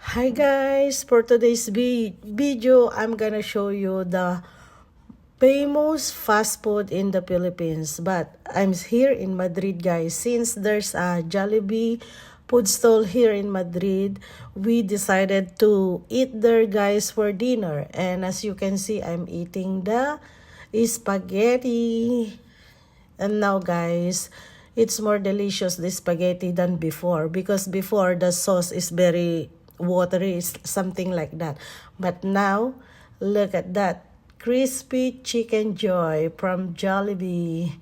Hi guys, for today's video, I'm gonna show you the famous fast food in the Philippines. But I'm here in Madrid guys. Since there's a Jollibee food stall here in Madrid, we decided to eat there guys for dinner. And as you can see, I'm eating the spaghetti. And now guys, it's more delicious the spaghetti than before, because before the sauce is very watery, something like that. But now, look at that. Crispy chicken joy from Jollibee.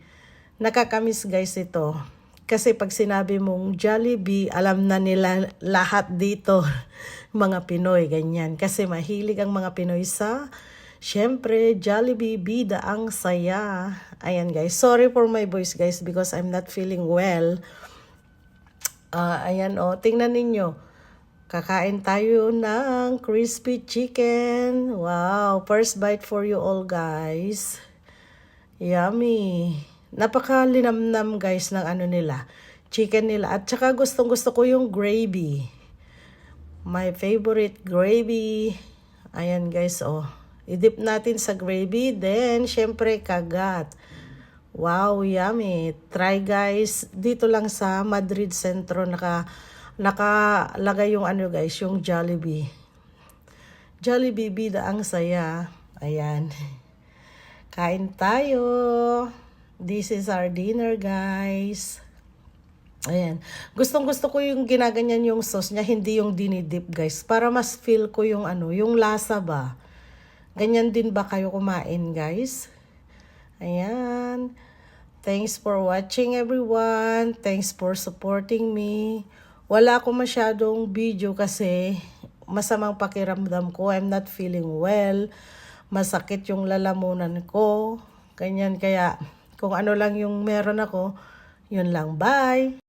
Nakakamiss guys ito. Kasi pag sinabi mong Jollibee, alam na nila lahat dito, mga Pinoy, ganyan. Kasi mahilig ang mga Pinoy sa, syempre, Jollibee, bida ang saya. Ayan guys, sorry for my voice guys because I'm not feeling well. Ayan tingnan ninyo. Kakain tayo ng crispy chicken. Wow, first bite for you all guys. Yummy. Napakalinamnam guys ng nila, chicken nila. At saka gustong gusto ko yung gravy. My favorite gravy. Ayan guys i-dip natin sa gravy. Then syempre kagat. Wow, yummy. Try guys. Dito lang sa Madrid Centro nakalagay yung guys, yung Jollibee. Jollibee, bida ang saya. Ayan. Kain tayo. This is our dinner guys. Ayan. Gustong gusto ko yung ginaganyan yung sauce niya, hindi yung dinidip guys. Para mas feel ko yung yung lasa ba. Ganyan din ba kayo kumain guys? Ayan. Thanks for watching everyone. Thanks for supporting me. Wala ako masyadong video kasi masamang pakiramdam ko. I'm not feeling well. Masakit yung lalamunan ko. Ganyan, kaya kung ano lang yung meron ako, yun lang. Bye!